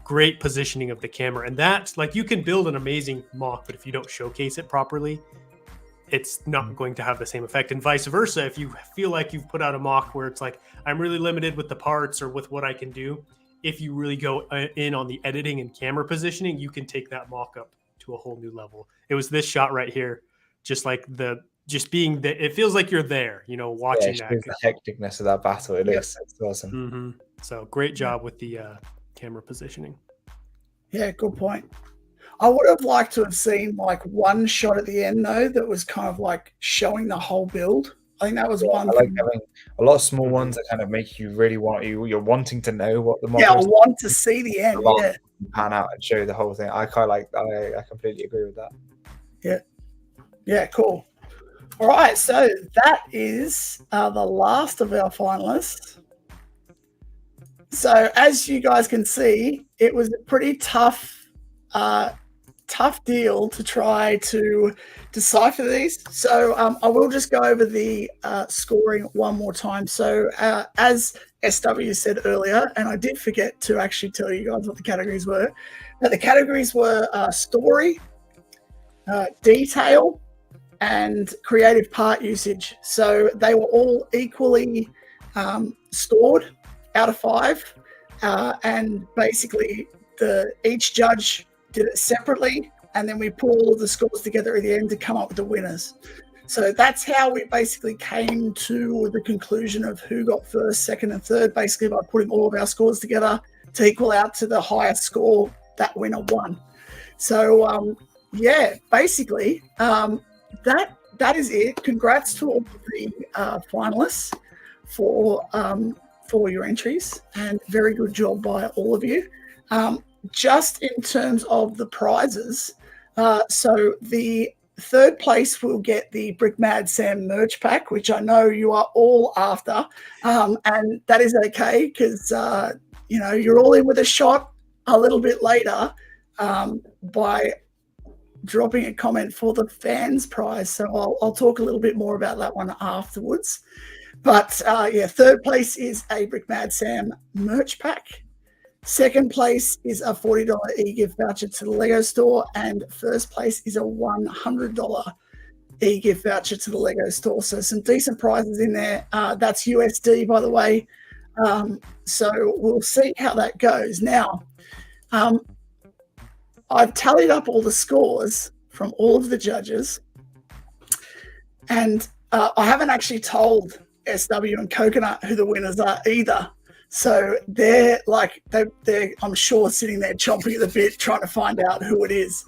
great positioning of the camera. And that's like, you can build an amazing MOC, but if you don't showcase it properly, it's not going to have the same effect. And vice versa, if you feel like you've put out a MOC where it's like, I'm really limited with the parts or with what I can do, if you really go in on the editing and camera positioning, you can take that MOC up to a whole new level. It was this shot right here, just like it feels like you're there, watching that. The hecticness of that battle. It's awesome. Mm-hmm. So great job with the camera positioning. Yeah, good point. I would have liked to have seen like one shot at the end though that was kind of like showing the whole build. I think that was one. I like having a lot of small ones that kind of make you really you're wanting to know what the MOC is. I want to see the end. Yeah. Pan out and show the whole thing. I completely agree with that. Yeah. Yeah, cool. All right, so that is the last of our finalists. So as you guys can see, it was a pretty tough deal to try to decipher these. So I will just go over the scoring one more time. So as SW said earlier, and I did forget to actually tell you guys what the categories were. Now, the categories were story, detail, and creative part usage. So they were all equally scored out of 5, and basically each judge did it separately, and then we put all of the scores together at the end to come up with the winners. So that's how we basically came to the conclusion of who got first, second, and third, basically by putting all of our scores together to equal out to the highest score. That winner won. So basically that is it. Congrats to all of the finalists for your entries, and very good job by all of you. Just in terms of the prizes, so the third place will get the Brickmad Sam merch pack, which I know you are all after, and that is okay, because you're all in with a shot a little bit later by dropping a comment for the fans prize. So I'll talk a little bit more about that one afterwards. But third place is a Brickmad Sam merch pack. Second place is a $40 e-gift voucher to the Lego store, and first place is a $100 e-gift voucher to the Lego store. So some decent prizes in there. That's USD, by the way. So we'll see how that goes. Now, I've tallied up all the scores from all of the judges, and I haven't actually told SW and Coconut who the winners are either. So they're I'm sure sitting there chomping at the bit trying to find out who it is.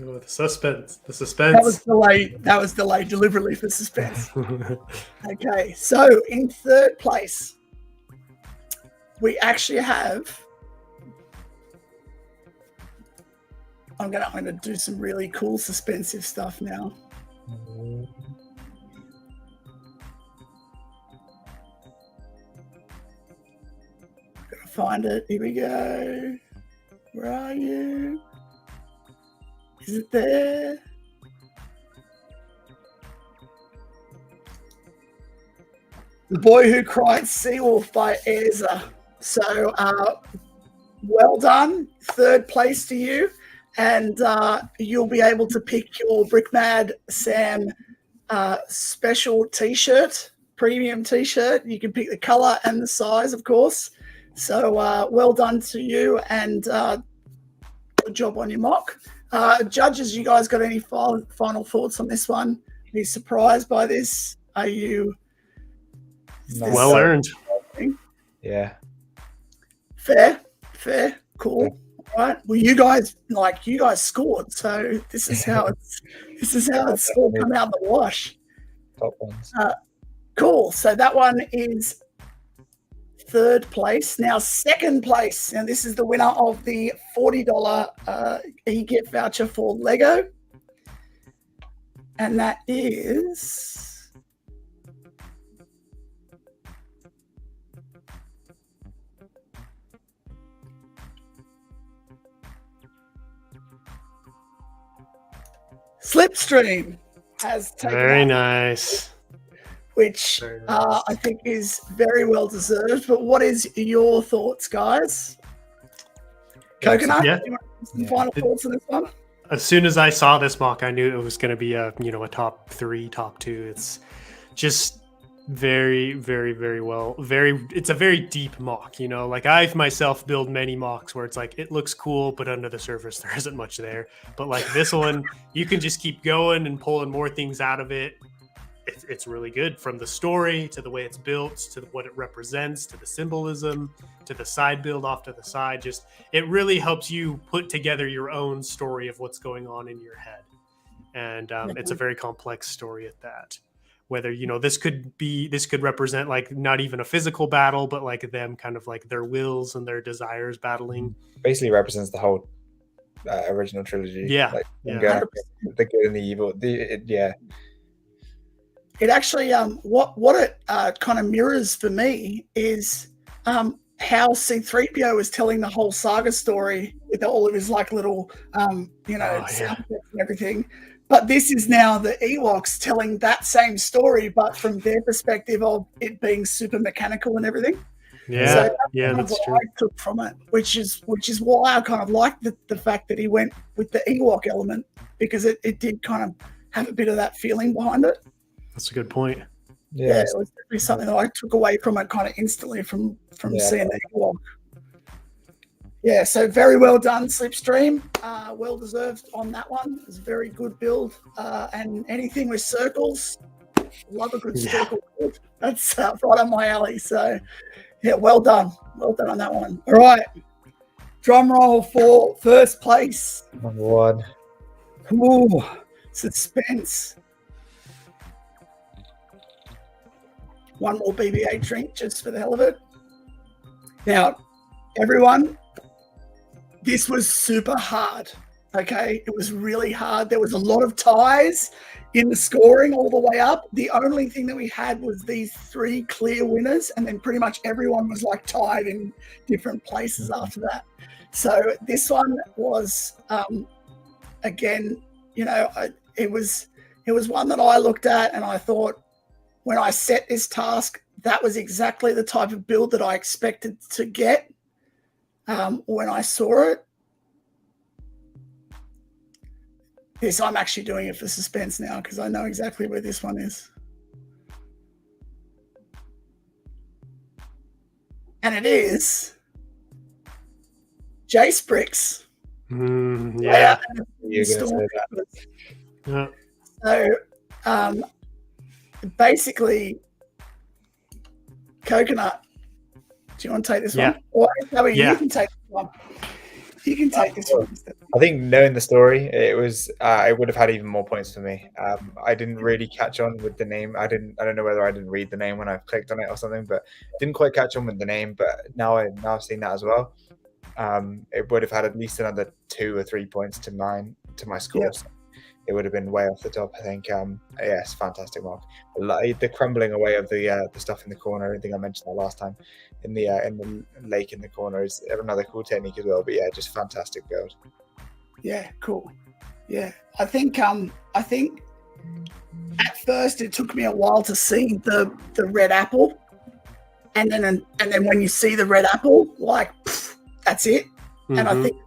Oh, the suspense. That was delayed deliberately for suspense. Okay, so in third place, we actually have. I'm gonna do some really cool suspensive stuff now. Gotta find it. Here we go. Where are you? Is it there? The Boy Who Cried Seawolf by Ezra. So well done. Third place to you. and you'll be able to pick your Brickmad Sam special T-shirt, premium T-shirt. You can pick the color and the size, of course. So well done to you, and good job on your mock. Judges, you guys got any final thoughts on this one? Are you surprised by this? Are you well earned? Yeah. Fair, cool. All right. Well, you guys scored, so this is how it's all come out the wash. Top ones. Cool. So that one is third place. Now, second place, and this is the winner of the $40 e-gift voucher for Lego, and that is Slipstream. Has taken Very out, nice. which Very nice. I think is very well deserved. But what is your thoughts, guys? Coconut, Yeah. do you want some final thoughts on this one? As soon as I saw this mock, I knew it was going to be a top 3, top 2. It's just very, very, very well. It's a very deep mock. Like I've myself built many mocks where it's like it looks cool, but under the surface there isn't much there. But like this one, you can just keep going and pulling more things out of it. It's really good, from the story to the way it's built to what it represents to the symbolism to the side build off to the side. Just it really helps you put together your own story of what's going on in your head, and it's a very complex story at that. Whether this could represent like not even a physical battle, but like them kind of like their wills and their desires battling. Basically represents the whole original trilogy. Yeah, like, yeah. The good and the evil. Yeah. It actually, what it kind of mirrors for me is how C-3PO is telling the whole saga story with all of his like little, sound effects and everything. But this is now the Ewoks telling that same story, but from their perspective of it being super mechanical and everything. Yeah, so that's what true. I took from it, which is why I kind of like the fact that he went with the Ewok element, because it did kind of have a bit of that feeling behind it. That's a good point. Yeah, it was definitely something that I took away from it kind of instantly from seeing the Ewok. Yeah, so very well done, Slipstream. Well deserved on that one. It was a very good build. And anything with circles, love a good circle build. That's right on my alley. So, yeah, well done. Well done on that one. All right. Drum roll for first place. Number 1. Ooh, suspense. One more BB-8 drink just for the hell of it. Now, everyone, this was super hard, okay? It was really hard. There was a lot of ties in the scoring all the way up. The only thing that we had was these 3 clear winners, and then pretty much everyone was like tied in different places after that. So this one was, again, it was one that I looked at and I thought, when I set this task, that was exactly the type of build that I expected to get when I saw it. This, I'm actually doing it for suspense now because I know exactly where this one is. And it is Jace Bricks. Yeah. You're going to say that. Yeah. So, basically, Coconut, do you want to take this one? Or you can take this one. You can take this one instead. I think knowing the story, it would have had even more points for me. I didn't really catch on with the name. I don't know whether I didn't read the name when I clicked on it or something, but didn't quite catch on with the name. But now I've seen that as well. It would have had at least another 2 or 3 points to my score. Yep. So it would have been way off the top, I think. Yes, fantastic mark. The crumbling away of the stuff in the corner, I think I mentioned that last time, in the lake in the corner is another cool technique as well. But yeah, just fantastic build. Yeah, cool. Yeah, I think at first it took me a while to see the red apple, and then when you see the red apple, like, pff, that's it. Mm-hmm. And I think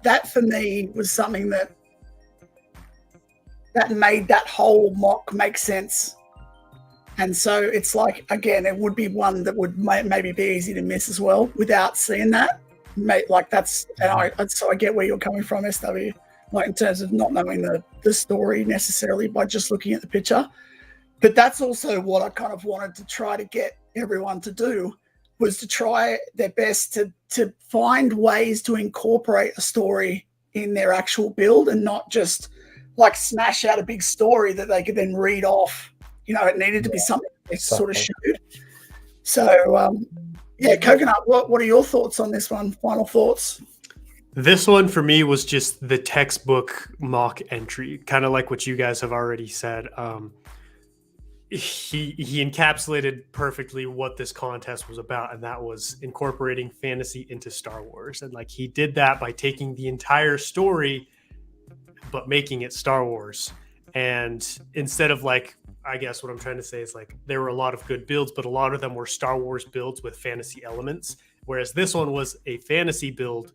that for me was something that made that whole mock make sense. And so it's like, again, it would be one that would maybe be easy to miss as well without seeing that. Like that's, so I get where you're coming from, SW, like in terms of not knowing the story necessarily by just looking at the picture. But that's also what I kind of wanted to try to get everyone to do, was to try their best to find ways to incorporate a story in their actual build and not just like smash out a big story that they could then read off. You know, it needed to be something they sort of showed. So, yeah, Coconut, what are your thoughts on this one? Final thoughts? This one for me was just the textbook mock entry, kind of like what you guys have already said. He encapsulated perfectly what this contest was about, and that was incorporating fantasy into Star Wars. And like he did that by taking the entire story but making it Star Wars. And instead of like, I guess what I'm trying to say is like there were a lot of good builds, but a lot of them were Star Wars builds with fantasy elements, whereas this one was a fantasy build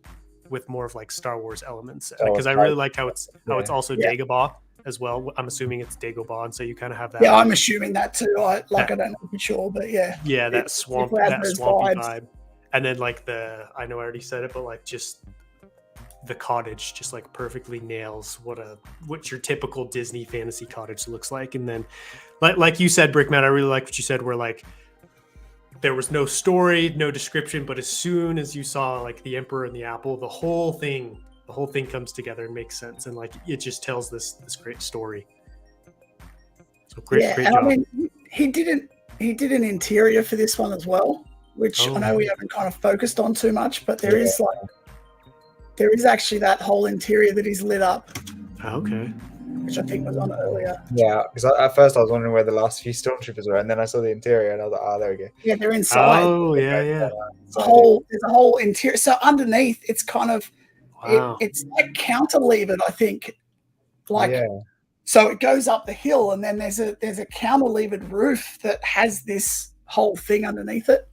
with more of like Star Wars elements. Because I really liked how it's also Dagobah as well. I'm assuming it's Dagobah, and so you kind of have that. Yeah, I'm assuming that too. I don't know for sure, but yeah. Yeah, that swampy vibe. And then like I know I already said it, but like just the cottage just like perfectly nails what your typical Disney fantasy cottage looks like. And then like you said, Brickmad, I really like what you said, where like there was no story, no description, but as soon as you saw like the Emperor and the apple, the whole thing comes together and makes sense, and like it just tells this great story. So great job. I mean, he did an interior for this one as well, which I know we haven't kind of focused on too much, but there is actually that whole interior that he's lit up. Okay. Which I think was on earlier. Yeah, because at first I was wondering where the last few Stormtroopers were, and then I saw the interior and I was like, there we go. Yeah, they're inside. Oh, yeah. There's a whole interior. So underneath, it's kind of, it's like counterlevered, I think. Like, so it goes up the hill, and then there's a counterlevered roof that has this whole thing underneath it.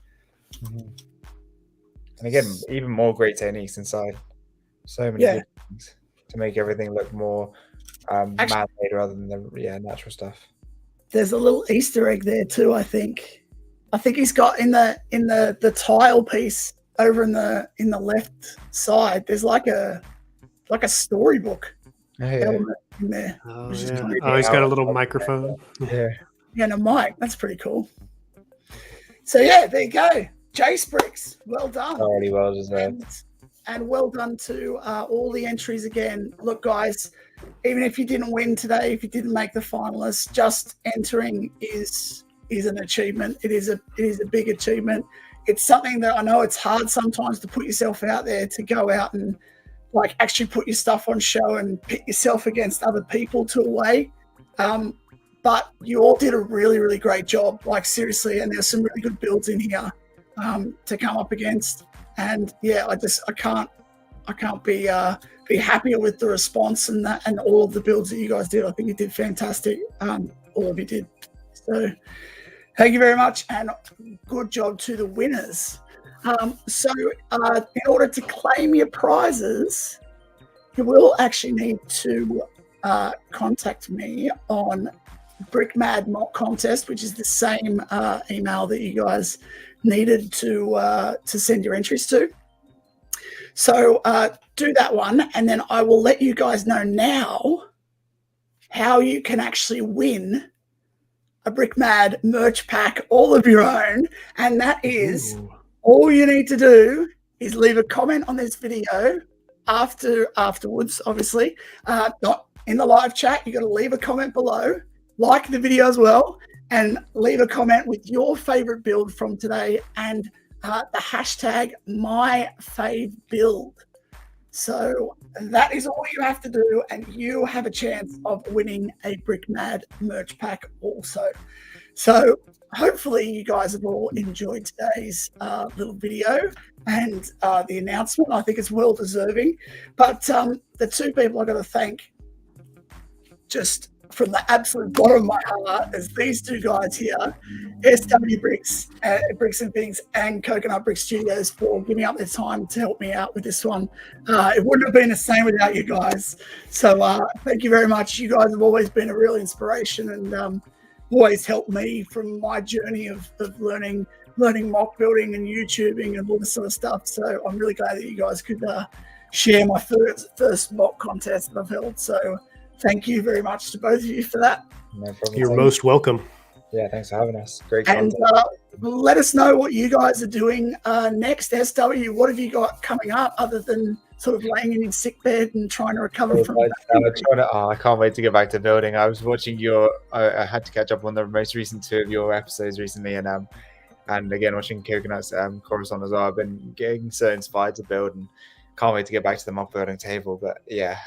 Mm-hmm. And again, even more great techniques inside. So many good things to make everything look more man-made rather than the natural stuff. There's a little Easter egg there too, I think. I think he's got in the tile piece over in the left side, there's like a storybook element in there. He's got a little microphone. Yeah. Yeah, and a mic. That's pretty cool. So yeah, there you go. Jace Bricks, well done. Already well deserved. And well done to all the entries again. Look, guys, even if you didn't win today, if you didn't make the finalists, just entering is an achievement. It is a big achievement. It's something that I know it's hard sometimes to put yourself out there, to go out and like actually put your stuff on show and pit yourself against other people to a way. But you all did a really, really great job. Like seriously, and there's some really good builds in here to come up against. And yeah, I can't be happier with the response and all of the builds that you guys did. I think you did fantastic. All of you did. So thank you very much, and good job to the winners. So in order to claim your prizes, you will actually need to contact me on Brickmad MOC contest, which is the same email that you guys needed to send your entries to. So do that one, and then I will let you guys know now how you can actually win a Brickmad merch pack all of your own. And that is, all you need to do is leave a comment on this video afterwards, obviously. Not in the live chat. You got to leave a comment below, like the video as well, and leave a comment with your favorite build from today and the hashtag #myfavebuild. So that is all you have to do, and you have a chance of winning a Brickmad merch pack also. So hopefully you guys have all enjoyed today's little video and the announcement. I think it's well deserving. But the two people I got to thank just from the absolute bottom of my heart as these two guys here, SW Bricks, Bricks and Things, and Coconut Brick Studios for giving up their time to help me out with this one. It wouldn't have been the same without you guys. So thank you very much. You guys have always been a real inspiration and always helped me from my journey of learning mock building and YouTubing and all this sort of stuff. So I'm really glad that you guys could share my first mock contest that I've held. So thank you very much to both of you for that. No problem. You're most welcome. Yeah, thanks for having us. Great And content. let us know what you guys are doing next. SW, what have you got coming up other than sort of laying in your sick bed and trying to recover from that? I can't wait to get back to building. I was watching I had to catch up on the most recent 2 of your episodes recently, and again watching Coconut's Coruscant as well. I've been getting so inspired to build and can't wait to get back to the mock building table. But yeah,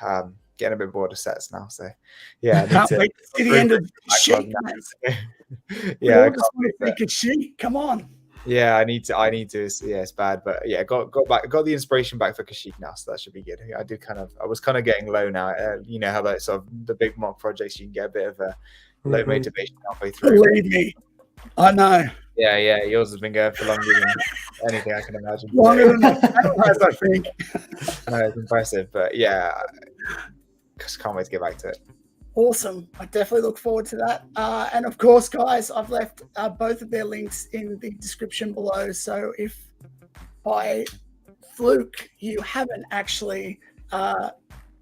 getting a bit bored of sets now. So yeah, Can't wait to see the end of the sheet, guys. Yeah, I just want to make a sheet. Come on. Yeah, I need to. Yeah, it's bad, but yeah, got the inspiration back for Kashyyyk now, so that should be good. I was kind of getting low now. You know how that sort of the big mock projects, you can get a bit of a low motivation halfway through. Believe me, I know. Yeah, yours has been going for longer than anything I can imagine. Longer than my has, I think. No, it's impressive, but yeah, just can't wait to get back to it. Awesome. I definitely look forward to that. And of course, guys, I've left both of their links in the description below. So if by fluke you haven't actually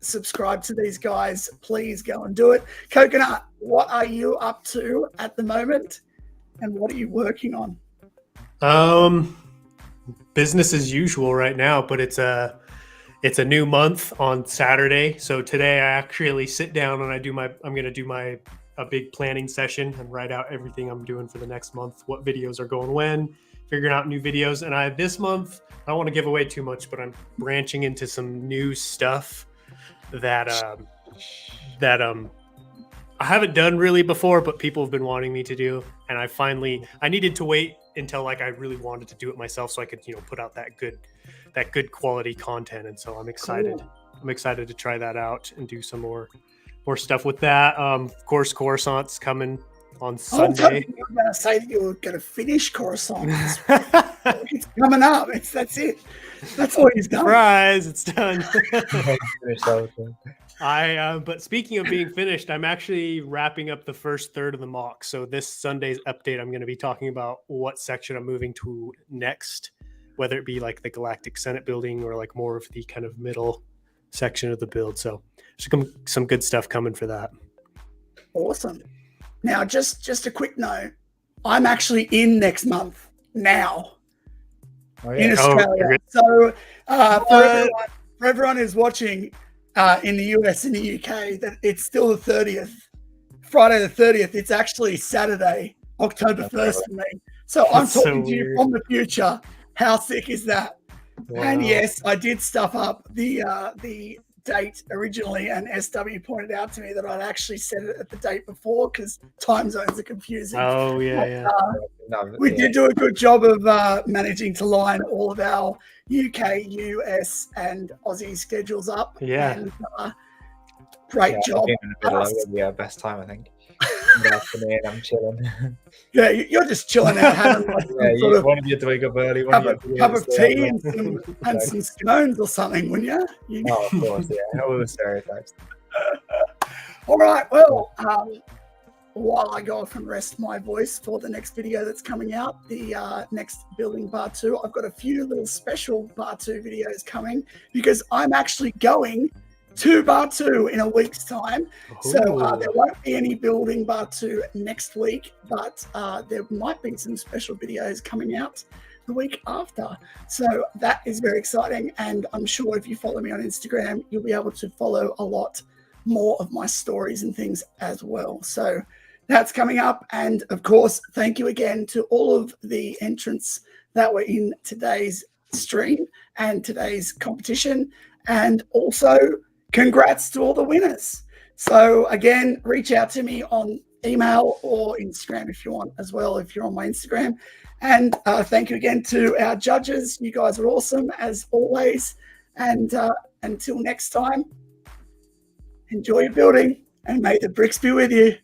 subscribed to these guys, please go and do it. Coconut, what are you up to at the moment? And what are you working on? Business as usual right now, but it's a new month on Saturday. So today I actually sit down and I'm going to do a big planning session and write out everything I'm doing for the next month, what videos are going when, figuring out new videos. And this month, I don't want to give away too much, but I'm branching into some new stuff that I haven't done really before, but people have been wanting me to do. And I needed to wait until I really wanted to do it myself so I could, put out that good quality content. And so I'm excited. Cool. I'm excited to try that out and do some more stuff with that. Of course, Coruscant's coming on Sunday. You were going to say that you were going to finish Coruscant. It's coming up. That's it. That's all he's done. Surprise! It's done. But speaking of being finished, I'm actually wrapping up the first third of the mock. So this Sunday's update, I'm going to be talking about what section I'm moving to next, whether it be like the Galactic Senate building or like more of the kind of middle section of the build. So there's some good stuff coming for that. Awesome. Now, just a quick note. I'm actually in next month now in Australia. So for everyone who's watching in the US and the UK, that it's still the 30th. Friday the 30th. It's actually Saturday, October 1st for me. So I'm talking to you from the future. How sick is that? Wow. And yes, I did stuff up the date originally, and SW pointed out to me that I'd actually set it at the date before because time zones are confusing. Oh, yeah, we did do a good job of managing to line all of our UK, US, and Aussie schedules up. Yeah. And, great job. Yeah, best time, I think. Afternoon, I'm chilling. Yeah, you're just chilling out, having like one of you to wake up early, cup of tea and some scones or something, wouldn't you? Oh, of course, yeah. All the stereotypes. All right, well, while I go off and rest my voice for the next video that's coming out, the next building bar 2, I've got a few little special bar 2 videos coming because I'm actually going to bar 2 in a week's time. Ooh. So there won't be any building bar 2 next week, but there might be some special videos coming out the week after. So that is very exciting. And I'm sure if you follow me on Instagram, you'll be able to follow a lot more of my stories and things as well. So that's coming up. And of course, thank you again to all of the entrants that were in today's stream and today's competition. And also, congrats to all the winners. So again, reach out to me on email or Instagram if you want as well, if you're on my Instagram. And thank you again to our judges. You guys are awesome as always. And until next time, enjoy your building and may the bricks be with you.